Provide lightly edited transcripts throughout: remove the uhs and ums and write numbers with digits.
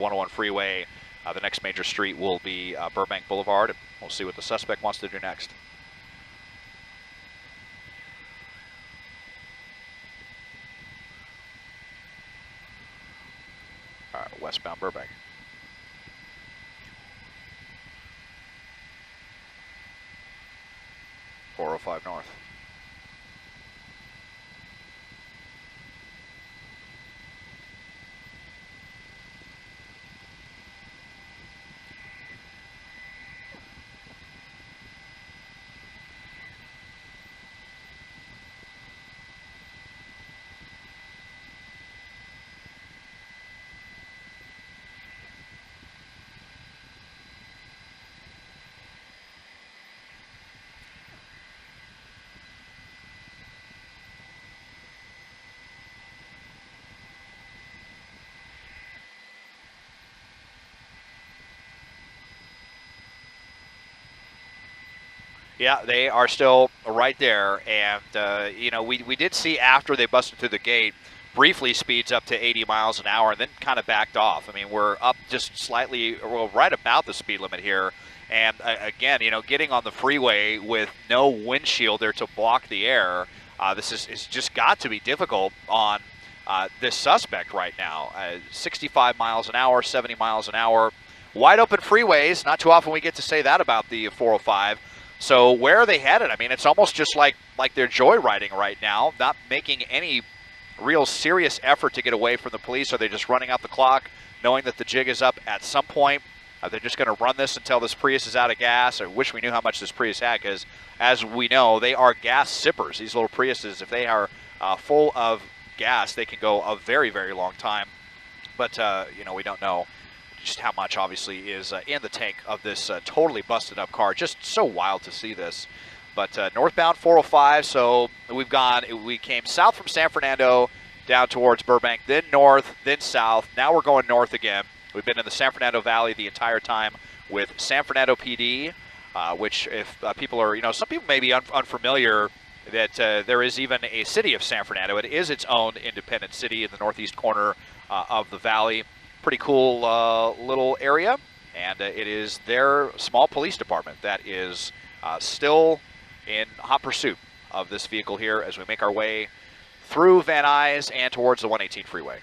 101 freeway. The next major street will be Burbank Boulevard, and we'll see what the suspect wants to do next. All right, westbound Burbank. .405 north. Yeah, they are still right there, and you know, we did see after they busted through the gate, briefly speeds up to 80 miles an hour and then kind of backed off. I mean, we're up just slightly, well, right about the speed limit here, and again, you know, getting on the freeway with no windshield there to block the air, this is just got to be difficult on this suspect right now. 65 miles an hour, 70 miles an hour, wide open freeways. Not too often we get to say that about the 405. So where are they headed? I mean, it's almost just like they're joyriding right now, not making any real serious effort to get away from the police. Are they just running out the clock, knowing that the jig is up at some point? Are they just going to run this until this Prius is out of gas? I wish we knew how much this Prius had, because as we know, they are gas sippers. These little Priuses, if they are full of gas, they can go a very, very long time. But, you know, we don't know just how much obviously is in the tank of this totally busted up car. Just so wild to see this. But northbound 405, so we came south from San Fernando down towards Burbank, then north, then south. Now we're going north again. We've been in the San Fernando Valley the entire time with San Fernando PD, which if people are, you know, some people may be unfamiliar that there is even a city of San Fernando. It is its own independent city in the northeast corner of the valley. Pretty cool little area, and it is their small police department that is still in hot pursuit of this vehicle here as we make our way through Van Nuys and towards the 118 freeway.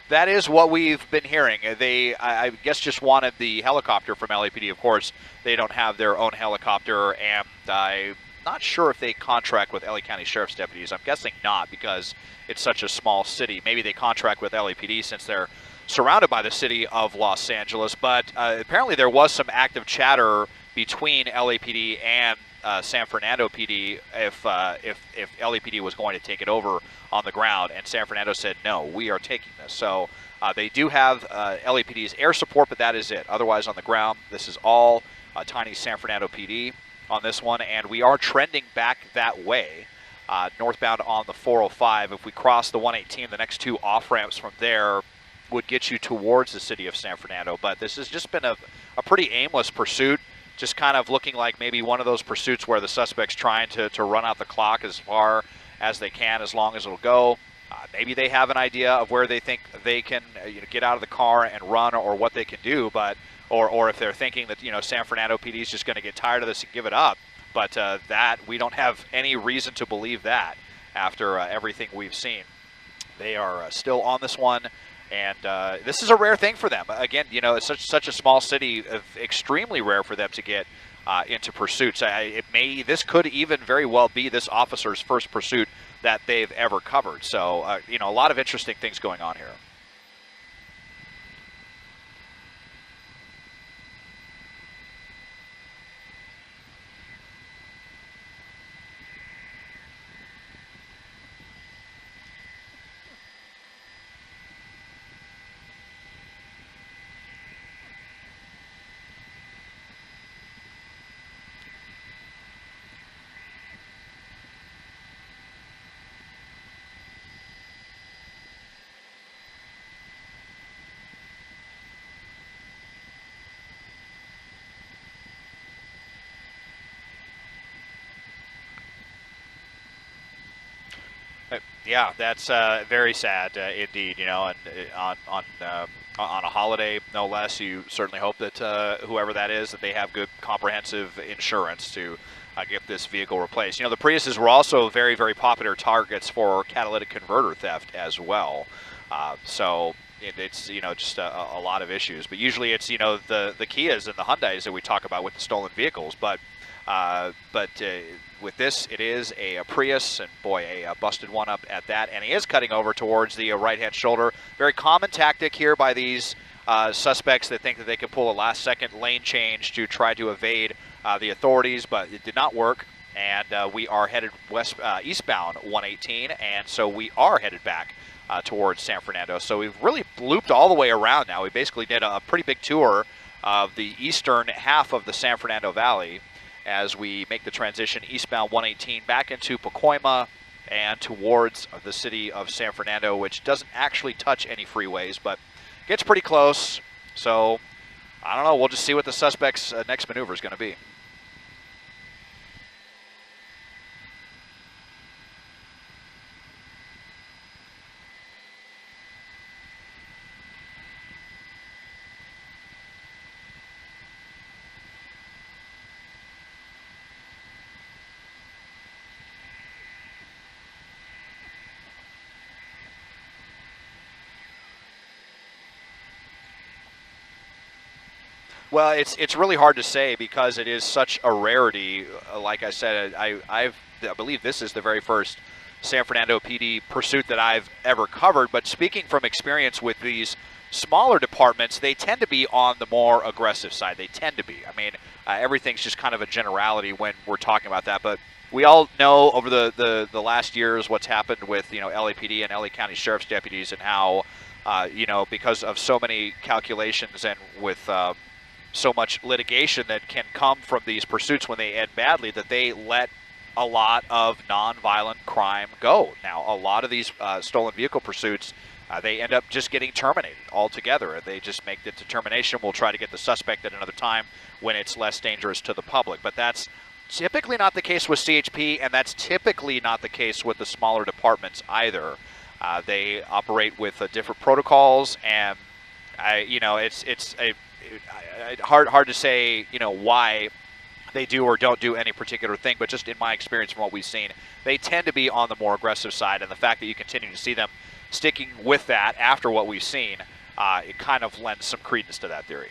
That is what we've been hearing. They, I guess, just wanted the helicopter from LAPD. Of course, they don't have their own helicopter, and I'm not sure if they contract with LA County Sheriff's deputies. I'm guessing not, because it's such a small city. Maybe they contract with LAPD since they're surrounded by the city of Los Angeles. But apparently there was some active chatter between LAPD and San Fernando PD if LAPD was going to take it over on the ground, and San Fernando said, no, we are taking this. So they do have LAPD's air support, but that is it. Otherwise, on the ground, this is all tiny San Fernando PD on this one, and we are trending back that way, northbound on the 405. If we cross the 118, the next two off-ramps from there would get you towards the city of San Fernando. But this has just been a pretty aimless pursuit, just kind of looking like maybe one of those pursuits where the suspect's trying to run out the clock as far as they can, as long as it'll go. Maybe they have an idea of where they think they can get out of the car and run, or what they can do, but or if they're thinking that San Fernando PD is just going to get tired of this and give it up. But that we don't have any reason to believe that after everything we've seen. They are still on this one. And this is a rare thing for them. Again, it's such a small city, extremely rare for them to get into pursuits. This could even very well be this officer's first pursuit that they've ever covered. So, a lot of interesting things going on here. Yeah, that's very sad indeed. You know, and on a holiday, no less, you certainly hope that whoever that is, that they have good comprehensive insurance to get this vehicle replaced. You know, the Priuses were also very, very popular targets for catalytic converter theft as well. So it's, you know, just a lot of issues. But usually it's, you know, the Kias and the Hyundais that we talk about with the stolen vehicles. But with this, it is a Prius, and boy, a busted one up at that. And he is cutting over towards the right-hand shoulder. Very common tactic here by these suspects that think that they can pull a last-second lane change to try to evade the authorities, but it did not work. And we are headed eastbound 118, and so we are headed back towards San Fernando. So we've really looped all the way around now. We basically did a pretty big tour of the eastern half of the San Fernando Valley as we make the transition eastbound 118 back into Pacoima and towards the city of San Fernando, which doesn't actually touch any freeways, but gets pretty close. So I don't know. We'll just see what the suspect's next maneuver is going to be. Well, it's really hard to say because it is such a rarity. Like I said, I believe this is the very first San Fernando PD pursuit that I've ever covered. But speaking from experience with these smaller departments, they tend to be on the more aggressive side. They tend to be. I mean, everything's just kind of a generality when we're talking about that. But we all know over the last years what's happened with, you know, LAPD and LA County Sheriff's deputies, and how you know, because of so many calculations and with so much litigation that can come from these pursuits when they end badly, that they let a lot of nonviolent crime go. Now, a lot of these stolen vehicle pursuits, they end up just getting terminated altogether. They just make the determination, we'll try to get the suspect at another time when it's less dangerous to the public. But that's typically not the case with CHP, and that's typically not the case with the smaller departments either. They operate with different protocols, and you know, it's hard to say, you know, why they do or don't do any particular thing, but just in my experience from what we've seen, they tend to be on the more aggressive side, and the fact that you continue to see them sticking with that after what we've seen, it kind of lends some credence to that theory.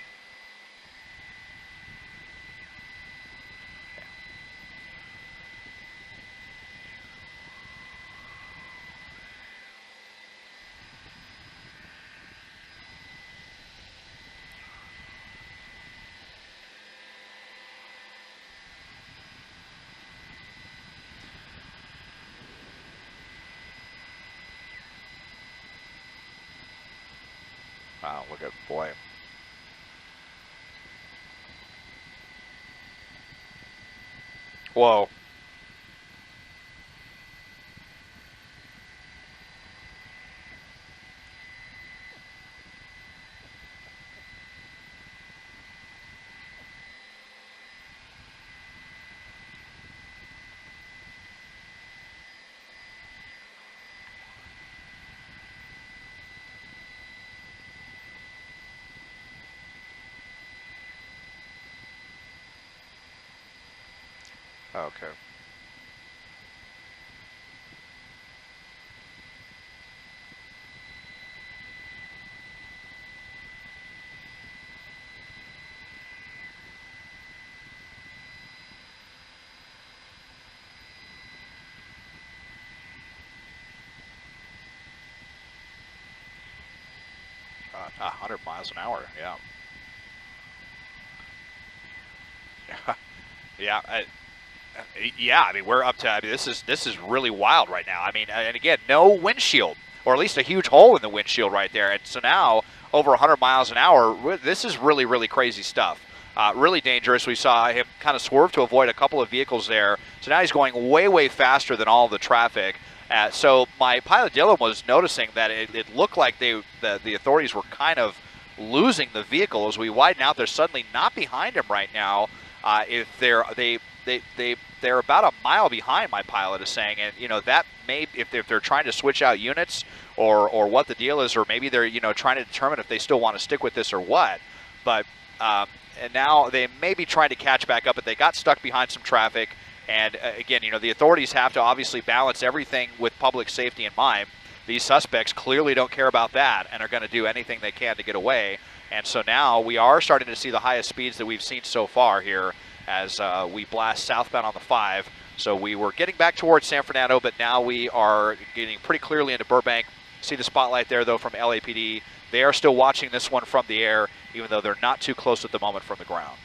Wow, look at, boy. Whoa. Okay. God, 100 miles an hour, yeah. Yeah, yeah, I mean, we're up to, I mean, this is really wild right now. I mean, and again, no windshield, or at least a huge hole in the windshield right there. And so now, over 100 miles an hour, this is really, really crazy stuff. Really dangerous. We saw him kind of swerve to avoid a couple of vehicles there. So now he's going way, way faster than all of the traffic. So my pilot Dylan was noticing that it looked like the authorities were kind of losing the vehicle as we widen out. They're suddenly not behind him right now. If they're about a mile behind, my pilot is saying, and that may, if they're trying to switch out units or what the deal is, or maybe they're trying to determine if they still want to stick with this or what. But and now they may be trying to catch back up, but they got stuck behind some traffic. And again, the authorities have to obviously balance everything with public safety in mind. These suspects clearly don't care about that and are going to do anything they can to get away. And so now we are starting to see the highest speeds that we've seen so far here as we blast southbound on the 5. So we were getting back towards San Fernando, but now we are getting pretty clearly into Burbank. See the spotlight there, though, from LAPD. They are still watching this one from the air, even though they're not too close at the moment from the ground.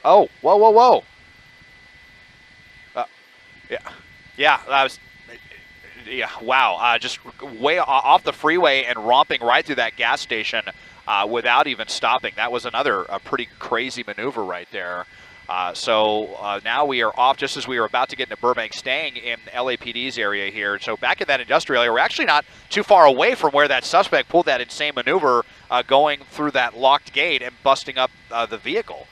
Oh, whoa, whoa, whoa. Yeah, that was, wow. Just way off the freeway and romping right through that gas station without even stopping. That was another pretty crazy maneuver right there. So now we are off just as we were about to get into Burbank, staying in LAPD's area here. So back in that industrial area, we're actually not too far away from where that suspect pulled that insane maneuver going through that locked gate and busting up the vehicle.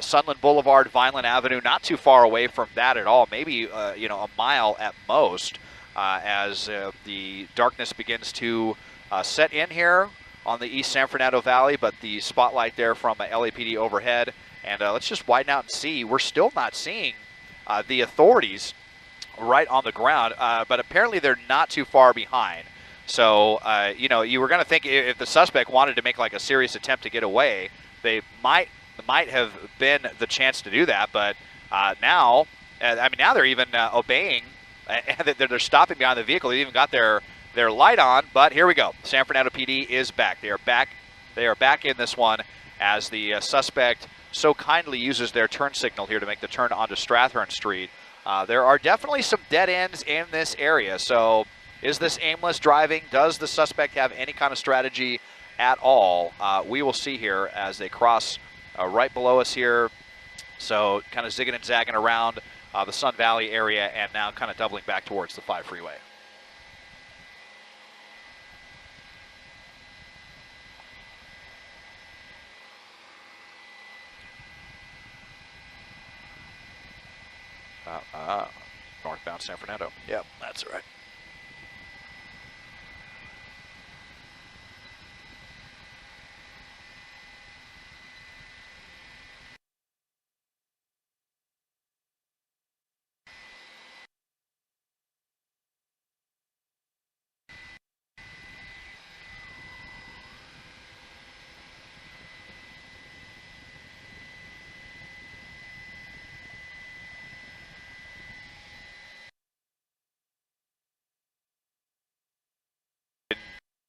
Sunland Boulevard, Vineland Avenue, not too far away from that at all, maybe a mile at most, as the darkness begins to set in here on the East San Fernando Valley, but the spotlight there from LAPD overhead. And let's just widen out and see. We're still not seeing the authorities right on the ground, but apparently they're not too far behind. So, you were going to think if the suspect wanted to make like a serious attempt to get away, they might have been the chance to do that. But now, now they're even obeying, and they're stopping behind the vehicle. They even got their light on. But here we go. San Fernando PD is back. They are back. They are back in this one as the suspect so kindly uses their turn signal here to make the turn onto Strathern Street. There are definitely some dead ends in this area. So is this aimless driving? Does the suspect have any kind of strategy at all? We will see here as they cross right below us here. So kind of zigging and zagging around the Sun Valley area and now kind of doubling back towards the 5 freeway. Northbound San Fernando. Yep, that's right.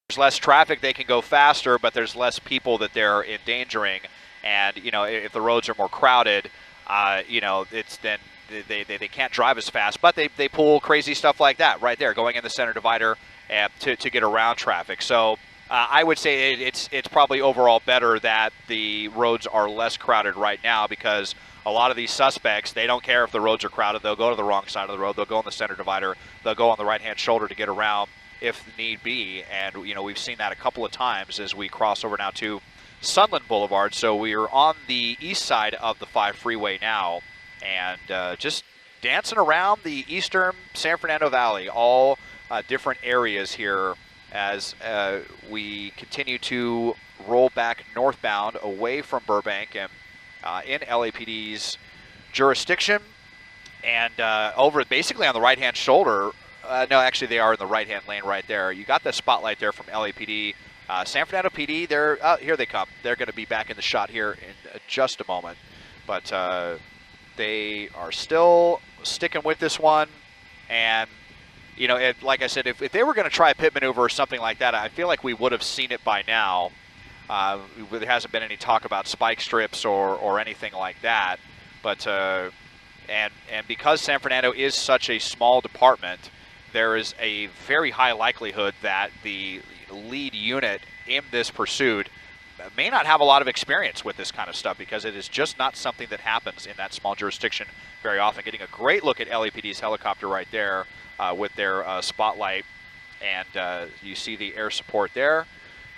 There's less traffic, they can go faster, but there's less people that they're endangering. And if the roads are more crowded, it's then they can't drive as fast. But they pull crazy stuff like that right there, going in the center divider to get around traffic. So I would say it's probably overall better that the roads are less crowded right now, because a lot of these suspects, they don't care if the roads are crowded. They'll go to the wrong side of the road. They'll go on the center divider. They'll go on the right-hand shoulder to get around if need be. And we've seen that a couple of times as we cross over now to Sunland Boulevard. So we are on the east side of the 5 freeway now, and just dancing around the eastern San Fernando Valley, all different areas here as we continue to roll back northbound away from Burbank and in LAPD's jurisdiction, and over basically on the right-hand shoulder. No, actually, they are in the right-hand lane right there. You got the spotlight there from LAPD. San Fernando PD, here they come. They're going to be back in the shot here in just a moment. But they are still sticking with this one. And, like I said, if they were going to try a pit maneuver or something like that, I feel like we would have seen it by now. There hasn't been any talk about spike strips or anything like that. But, and because San Fernando is such a small department, there is a very high likelihood that the lead unit in this pursuit may not have a lot of experience with this kind of stuff because it is just not something that happens in that small jurisdiction very often. Getting a great look at LAPD's helicopter right there with their spotlight, and you see the air support there.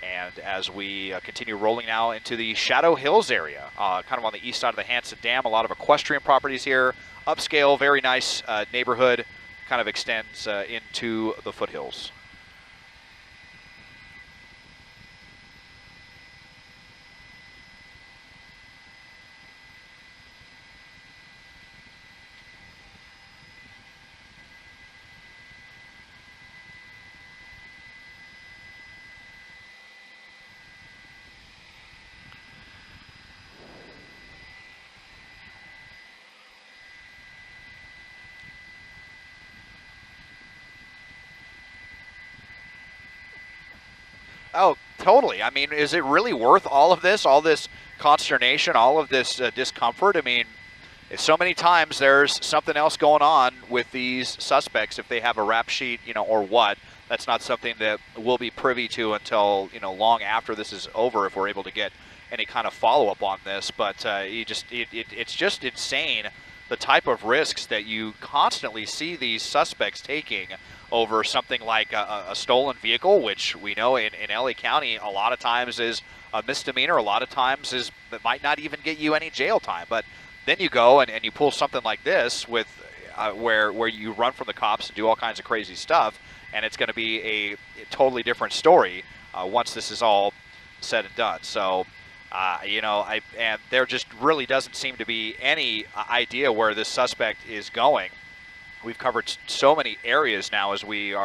And as we continue rolling now into the Shadow Hills area, kind of on the east side of the Hanson Dam, a lot of equestrian properties here, upscale, very nice neighborhood, kind of extends into the foothills. Oh, totally. I mean, is it really worth all of this consternation, all of this discomfort? I mean, so many times there's something else going on with these suspects if they have a rap sheet, or what. That's not something that we'll be privy to until, long after this is over, if we're able to get any kind of follow-up on this. But it's just insane the type of risks that you constantly see these suspects taking over something like a stolen vehicle, which we know in LA County a lot of times is a misdemeanor, a lot of times that might not even get you any jail time. But then you go and you pull something like this with where you run from the cops and do all kinds of crazy stuff, and it's going to be a totally different story once this is all said and done. So, and there just really doesn't seem to be any idea where this suspect is going. We've covered so many areas now as this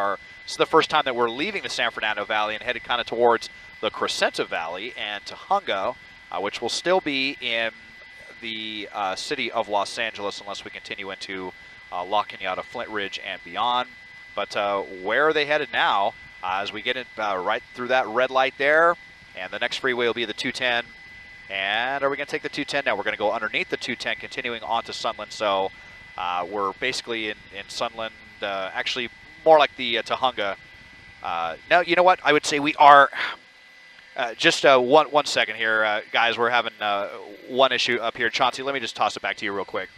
is the first time that we're leaving the San Fernando Valley and headed kind of towards the Crescenta Valley and Tujunga, which will still be in the city of Los Angeles unless we continue into La Cañada, Flint Ridge, and beyond. But where are they headed now? As we get in, right through that red light there, and the next freeway will be the 210. And are we going to take the 210? Now we're going to go underneath the 210, continuing on to Sunland. So we're basically in Sunland, actually more like the Tujunga. Now, you know what? I would say we are, just one second here, guys. We're having one issue up here. Chauncey, let me just toss it back to you real quick.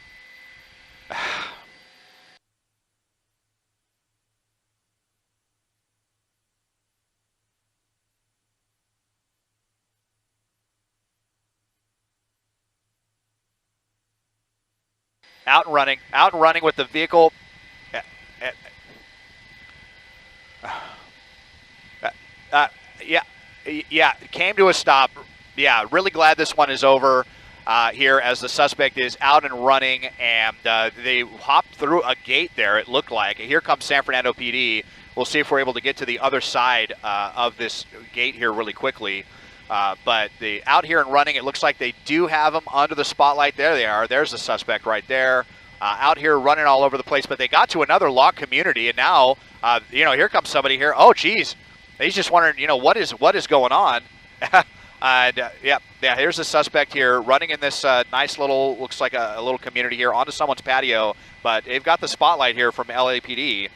Out and running with the vehicle. Yeah, came to a stop. Yeah, really glad this one is over here as the suspect is out and running, and they hopped through a gate there, it looked like. Here comes San Fernando PD. We'll see if we're able to get to the other side of this gate here really quickly. But out here and running, it looks like they do have them under the spotlight. There they are. There's the suspect right there. Out here running all over the place, but they got to another locked community, and now, here comes somebody here. Oh, geez. He's just wondering, what is going on? And, here's the suspect here running in this nice little, looks like a little community here onto someone's patio, but they've got the spotlight here from LAPD.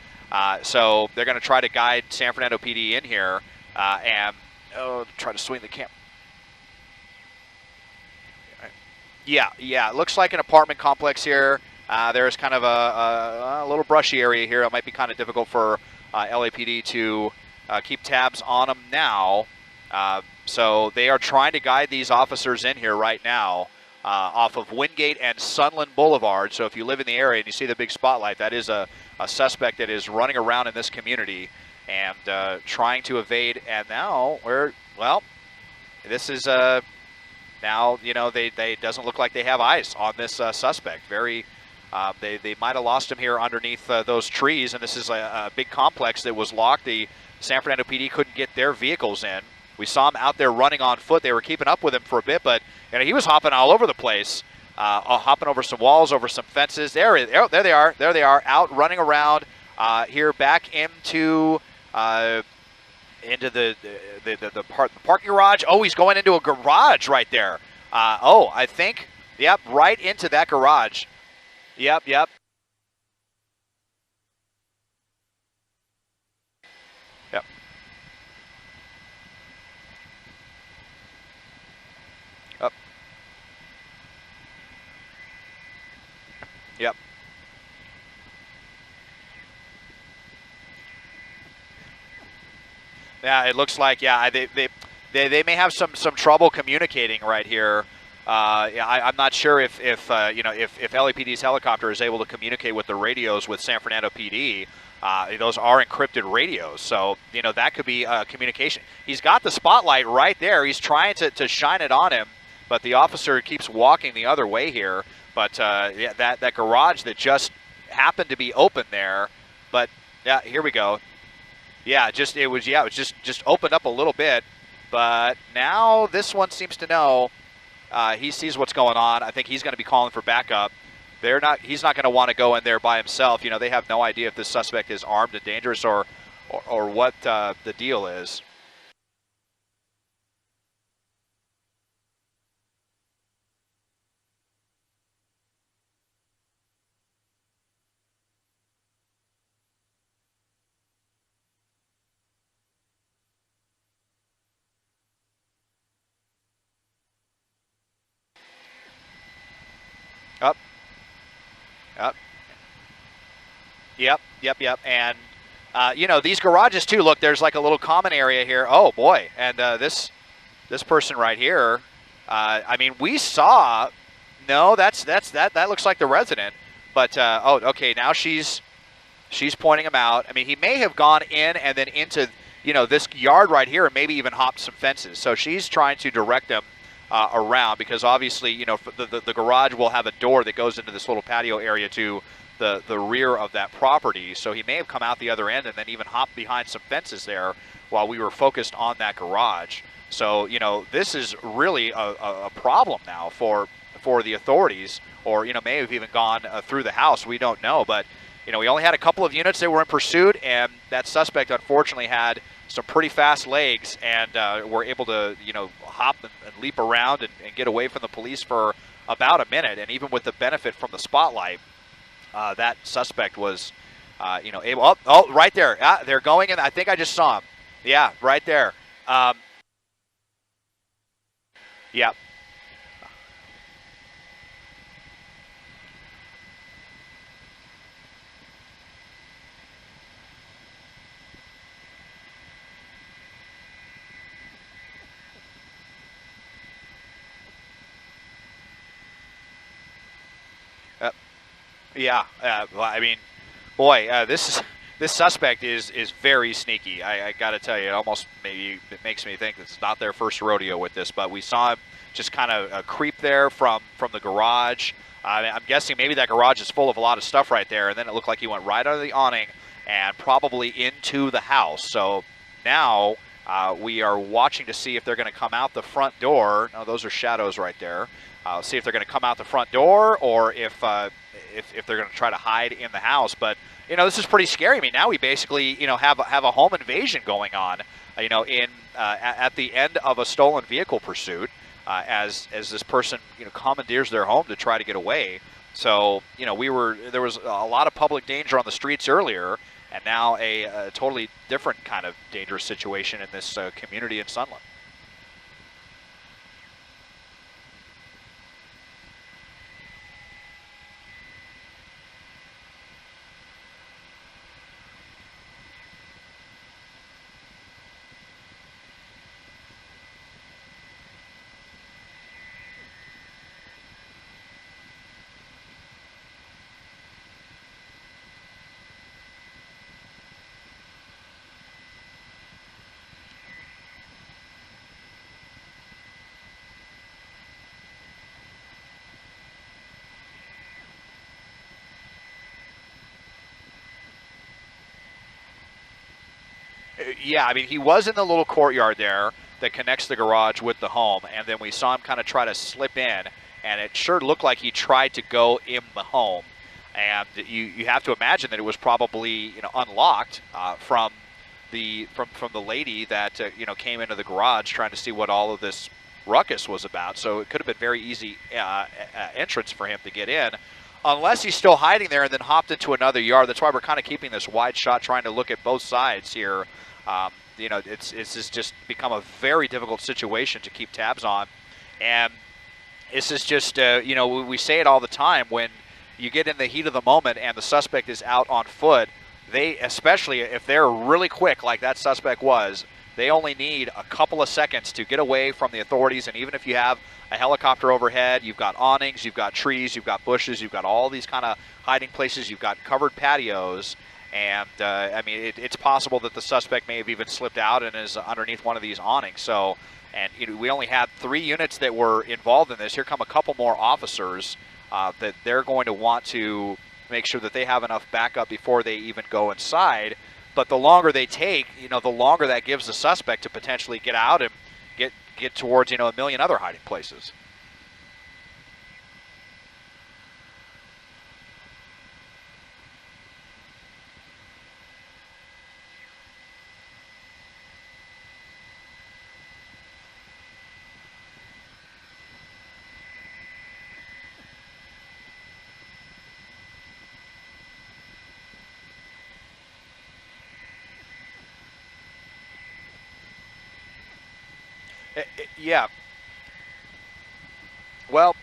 So they're going to try to guide San Fernando PD in here and try to swing the camera. Yeah, it looks like an apartment complex here. There's kind of a little brushy area here. It might be kind of difficult for LAPD to keep tabs on them now. So they are trying to guide these officers in here right now off of Wingate and Sunland Boulevard. So if you live in the area and you see the big spotlight, that is a suspect that is running around in this community and trying to evade. And now this is now, they doesn't look like they have eyes on this suspect. They might have lost him here underneath those trees, and this is a big complex that was locked. The San Fernando PD couldn't get their vehicles in. We saw him out there running on foot. They were keeping up with him for a bit, but he was hopping all over the place, hopping over some walls, over some fences. There they are, out running around here back into the parking garage. Oh, he's going into a garage right there. I think, yep, right into that garage. Yep. Yep. Yeah, it looks like, yeah, they may have some trouble communicating right here. Yeah, I'm not sure if LAPD's helicopter is able to communicate with the radios with San Fernando PD. Those are encrypted radios, so that could be communication. He's got the spotlight right there. He's trying to shine it on him, but the officer keeps walking the other way here. But yeah, that garage that just happened to be open there. But yeah, here we go. Yeah, it was just opened up a little bit, but now this one seems to know. He sees what's going on. I think he's going to be calling for backup. He's not going to want to go in there by himself. They have no idea if this suspect is armed and dangerous or what the deal is. Up. Up. Yep. And, these garages, too, look, there's like a little common area here. Oh, boy. And this person right here, I mean, we saw, no, that looks like the resident. But, oh, okay, now she's pointing him out. I mean, he may have gone in and then into, this yard right here and maybe even hopped some fences. So she's trying to direct him around because obviously, the garage will have a door that goes into this little patio area to the rear of that property. So he may have come out the other end and then even hopped behind some fences there while we were focused on that garage. So, this is really a problem now for the authorities, or, may have even gone through the house. We don't know. But, we only had a couple of units that were in pursuit, and that suspect unfortunately had some pretty fast legs and were able to, hop and leap around and get away from the police for about a minute. And even with the benefit from the spotlight, that suspect was, able. Oh, right there. They're going in. I think I just saw him. Yeah, right there. Yeah. Yeah, well, I mean, boy, this suspect is very sneaky. I got to tell you, it makes me think it's not their first rodeo with this. But we saw him just kind of creep there from the garage. I'm guessing maybe that garage is full of a lot of stuff right there, and then it looked like he went right under the awning and probably into the house. So now we are watching to see if they're going to come out the front door. No, those are shadows right there. See if they're going to come out the front door or if they're going to try to hide in the house. But, this is pretty scary. I mean, now we basically, have a home invasion going on, at the end of a stolen vehicle pursuit as this person, commandeers their home to try to get away. So, there was a lot of public danger on the streets earlier, and now a totally different kind of dangerous situation in this community in Sunland. Yeah, I mean, he was in the little courtyard there that connects the garage with the home, and then we saw him kind of try to slip in, and it sure looked like he tried to go in the home. And you have to imagine that it was probably unlocked from the lady that came into the garage trying to see what all of this ruckus was about. So it could have been very easy entrance for him to get in, unless he's still hiding there and then hopped into another yard. That's why we're kind of keeping this wide shot, trying to look at both sides here. It's just become a very difficult situation to keep tabs on. And this is just, we say it all the time, when you get in the heat of the moment and the suspect is out on foot, especially if they're really quick like that suspect was, they only need a couple of seconds to get away from the authorities. And even if you have a helicopter overhead, you've got awnings, you've got trees, you've got bushes, you've got all these kind of hiding places, you've got covered patios. And, I mean, it's possible that the suspect may have even slipped out and is underneath one of these awnings. So, and we only had 3 units that were involved in this. Here come a couple more officers that they're going to want to make sure that they have enough backup before they even go inside. But the longer they take, the longer that gives the suspect to potentially get out and get towards, a million other hiding places. Yeah. Well,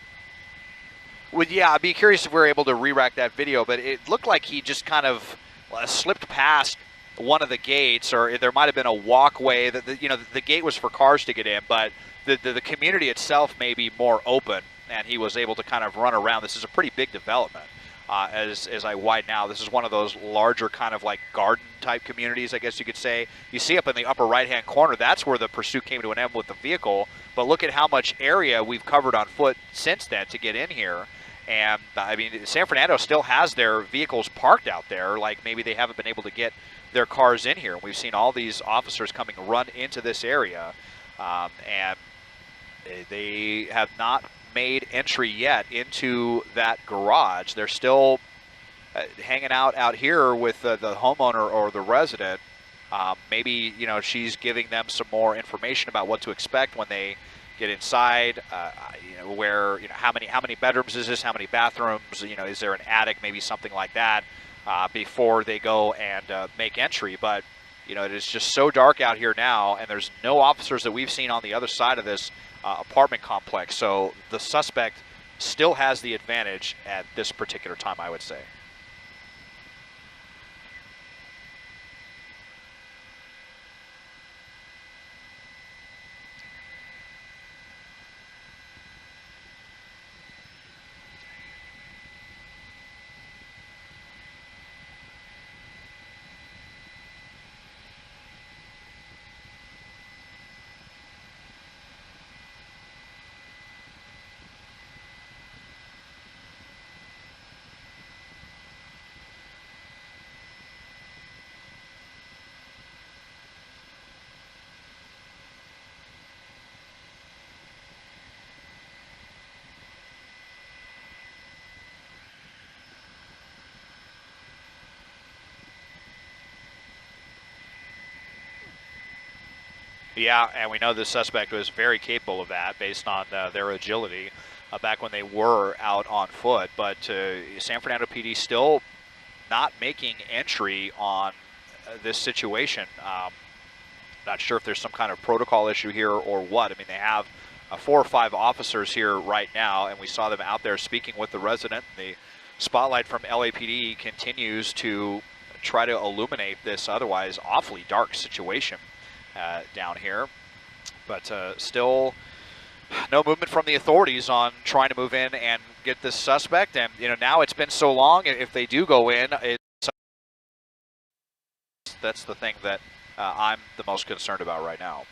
I'd be curious if we were able to re-rack that video, but it looked like he just kind of slipped past one of the gates, or there might have been a walkway. That the gate was for cars to get in, but the community itself may be more open, and he was able to kind of run around. This is a pretty big development. As I widen out, this is one of those larger kind of like garden type communities, I guess you could say. You see up in the upper right hand corner, that's where the pursuit came to an end with the vehicle. But look at how much area we've covered on foot since then to get in here. And I mean, San Fernando still has their vehicles parked out there, like maybe they haven't been able to get their cars in here. We've seen all these officers coming run into this area, and they have not made entry yet into that garage. They're still hanging out here with the homeowner or the resident. Maybe she's giving them some more information about what to expect when they get inside. Where how many bedrooms is this? How many bathrooms? Is there an attic? Maybe something like that before they go and make entry. But it is just so dark out here now, and there's no officers that we've seen on the other side of this apartment complex. So the suspect still has the advantage at this particular time, I would say. Yeah, and we know the suspect was very capable of that based on their agility back when they were out on foot. But San Fernando PD still not making entry on this situation. Not sure if there's some kind of protocol issue here or what. I mean, they have 4 or 5 officers here right now, and we saw them out there speaking with the resident. The spotlight from LAPD continues to try to illuminate this otherwise awfully dark situation down here. But still no movement from the authorities on trying to move in and get this suspect. And, now it's been so long, if they do go in, that's the thing that I'm the most concerned about right now.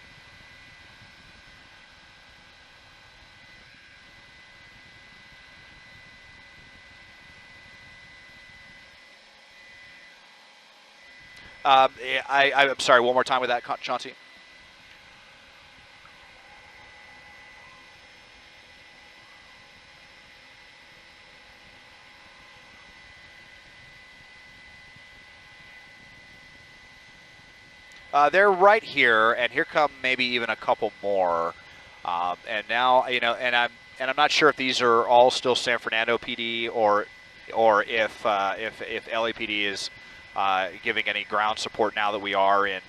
I'm sorry, one more time with that, Chauncey. They're right here, and here come maybe even a couple more. And now, and I'm not sure if these are all still San Fernando PD or if LAPD is giving any ground support now that we are in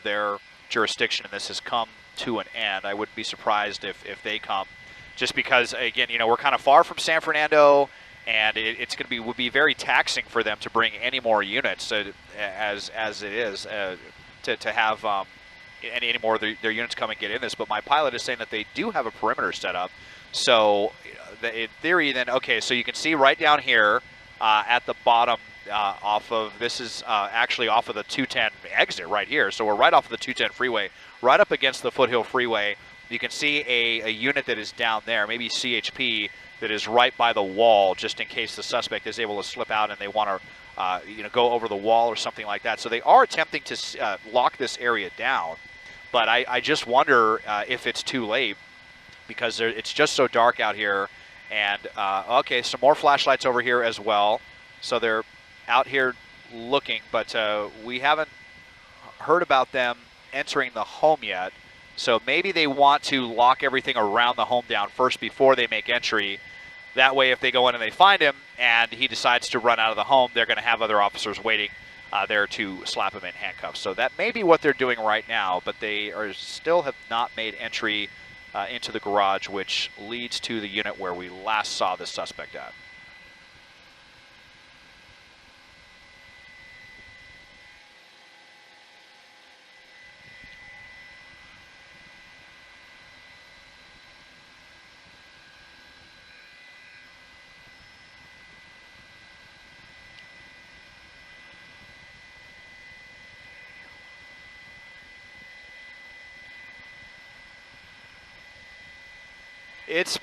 their jurisdiction and this has come to an end. I wouldn't be surprised if they come, just because again we're kind of far from San Fernando, and it's going to would be very taxing for them to bring any more units as it is to have any more of their units come and get in this. But my pilot is saying that they do have a perimeter set up. So in theory, then, okay, so you can see right down here at the bottom off of, this is actually off of the 210 exit right here. So we're right off of the 210 freeway, right up against the Foothill Freeway. You can see a unit that is down there, maybe CHP, that is right by the wall, just in case the suspect is able to slip out and they want to go over the wall or something like that. So they are attempting to lock this area down, but I just wonder if it's too late, because it's just so dark out here. And okay, some more flashlights over here as well. So they're out here looking, but we haven't heard about them entering the home yet. So maybe they want to lock everything around the home down first before they make entry. That way, if they go in and they find him and he decides to run out of the home, they're going to have other officers waiting there to slap him in handcuffs. So that may be what they're doing right now, but they still have not made entry into the garage, which leads to the unit where we last saw the suspect at.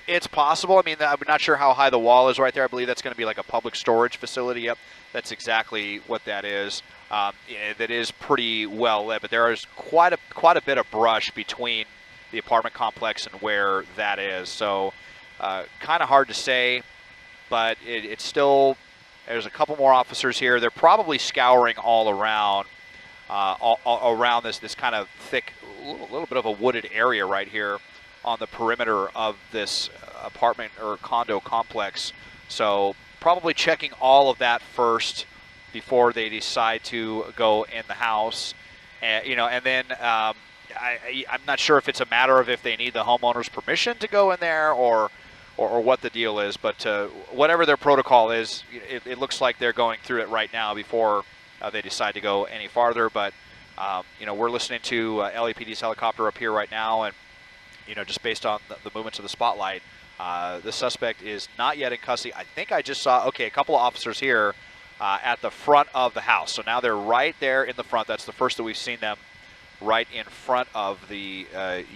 It's possible. I mean, I'm not sure how high the wall is right there. I believe that's going to be like a public storage facility. Yep, that's exactly what that is. That is pretty well lit, but there is quite a bit of brush between the apartment complex and where that is. So kind of hard to say, but it's still, there's a couple more officers here. They're probably scouring all around around this kind of thick, little bit of a wooded area right here on the perimeter of this apartment or condo complex. So probably checking all of that first before they decide to go in the house. And then I'm not sure if it's a matter of if they need the homeowner's permission to go in there or what the deal is, but whatever their protocol is, it looks like they're going through it right now before they decide to go any farther. But we're listening to LAPD's helicopter up here right now, and just based on the movements of the spotlight, the suspect is not yet in custody. I think I just saw, a couple of officers here at the front of the house. So now they're right there in the front. That's the first that we've seen them, right in front of the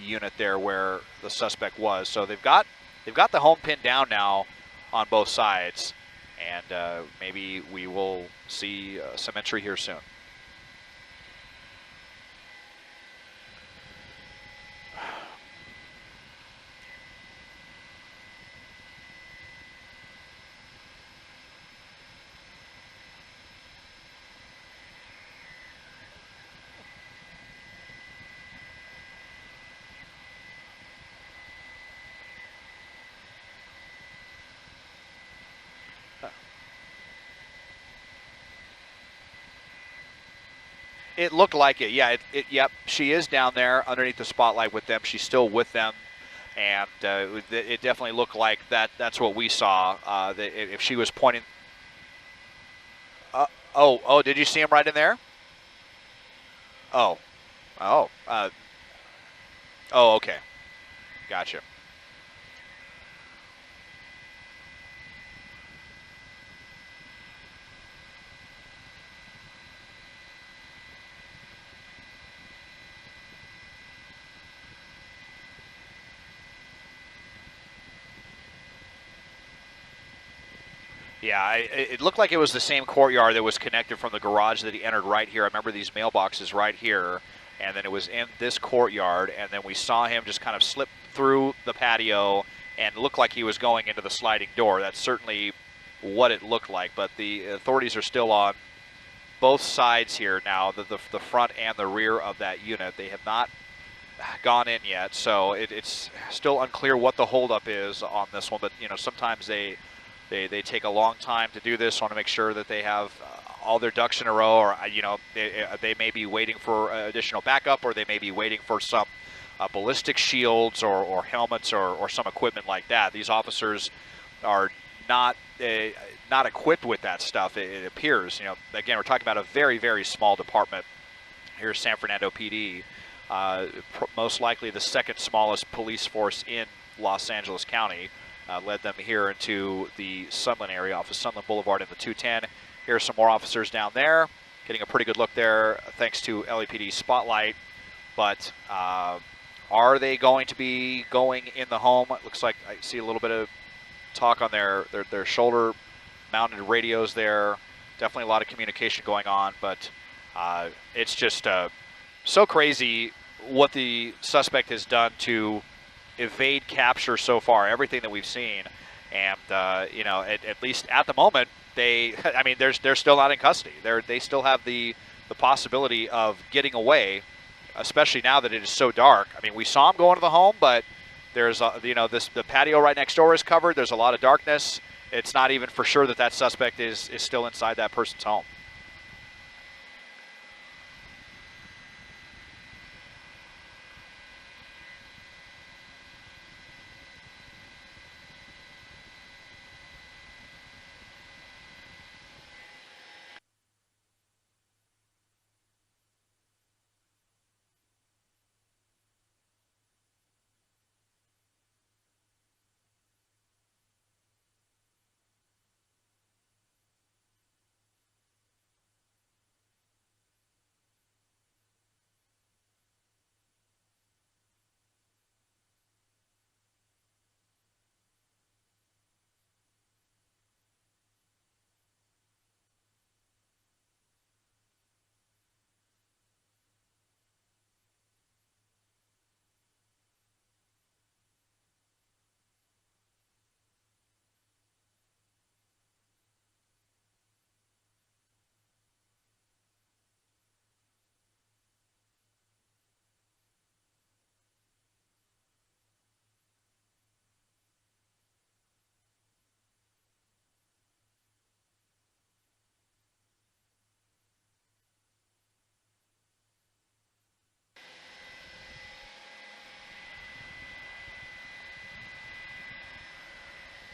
unit there where the suspect was. So they've got the home pinned down now on both sides, and maybe we will see some entry here soon. It looked like it, yeah. Yep, she is down there underneath the spotlight with them. She's still with them, and it definitely looked like that's what we saw. If she was pointing, did you see him right in there? Okay, gotcha. Yeah, it looked like it was the same courtyard that was connected from the garage that he entered right here. I remember these mailboxes right here, and then it was in this courtyard, and then we saw him just kind of slip through the patio and look like he was going into the sliding door. That's certainly what it looked like, but the authorities are still on both sides here now, the front and the rear of that unit. They have not gone in yet, so it's still unclear what the holdup is on this one, but sometimes they take a long time to do this. Want to make sure that they have all their ducks in a row, or they may be waiting for additional backup, or they may be waiting for some ballistic shields or helmets or some equipment like that. These officers are not equipped with that stuff. It appears. Again, we're talking about a very, very small department here, San Fernando PD. most likely the second smallest police force in Los Angeles County. Led them here into the Sunland area off of Sunland Boulevard in the 210. Here's some more officers down there, getting a pretty good look there thanks to LAPD Spotlight. But are they going to be going in the home? It looks like I see a little bit of talk on their shoulder-mounted radios there. Definitely a lot of communication going on, but it's just so crazy what the suspect has done to evade capture so far, everything that we've seen. And, you know, at least at the moment, I mean, they're still not in custody. They still have the possibility of getting away, especially now that it is so dark. I mean, we saw them going to the home, but there's, you know, the patio right next door is covered. There's a lot of darkness. It's not even for sure that suspect is still inside that person's home.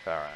All right.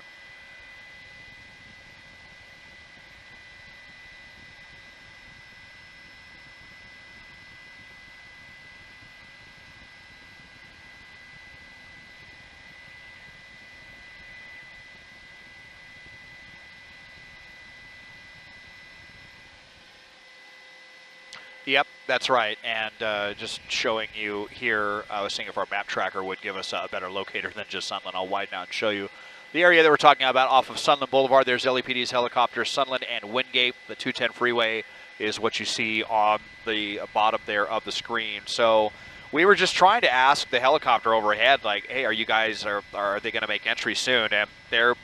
Yep, that's right. And just showing you here, I was seeing if our map tracker would give us a better locator than just Sunland. I'll widen out and show you the area that we're talking about off of Sunland Boulevard. There's LAPD's helicopter, Sunland and Wingate. The 210 freeway is what you see on the bottom there of the screen. So we were just trying to ask the helicopter overhead, like, hey, are you guys, are they going to make entry soon? And they're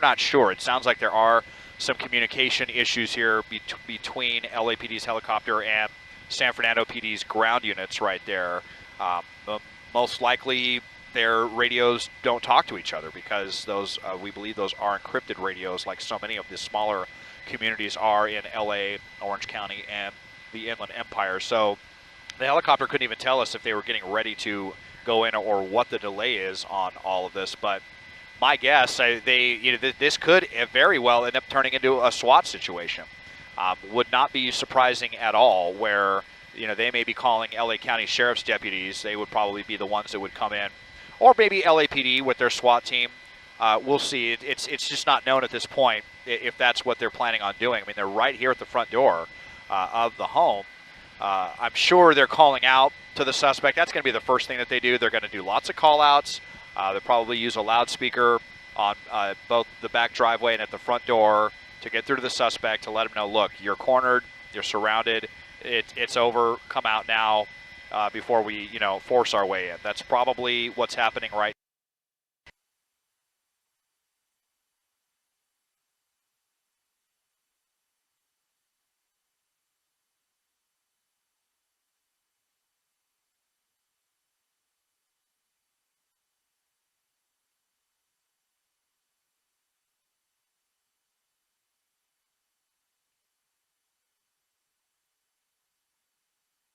not sure. It sounds like there are some communication issues here between LAPD's helicopter and San Fernando PD's ground units right there. Most likely their radios don't talk to each other because those, we believe those are encrypted radios like so many of the smaller communities are in LA, Orange County, and the Inland Empire. So the helicopter couldn't even tell us if they were getting ready to go in or what the delay is on all of this. But my guess, this could very well end up turning into a SWAT situation. Would not be surprising at all where, they may be calling LA County Sheriff's deputies. They would probably be the ones that would come in. Or maybe LAPD with their SWAT team. We'll see. It's just not known at this point if that's what they're planning on doing. I mean, they're right here at the front door of the home. I'm sure they're calling out to the suspect. That's going to be the first thing that they do. They're going to do lots of call-outs. They'll probably use a loudspeaker on both the back driveway and at the front door to get through to the suspect to let him know, look, you're cornered, you're surrounded, it's over, come out now before we, force our way in. That's probably what's happening right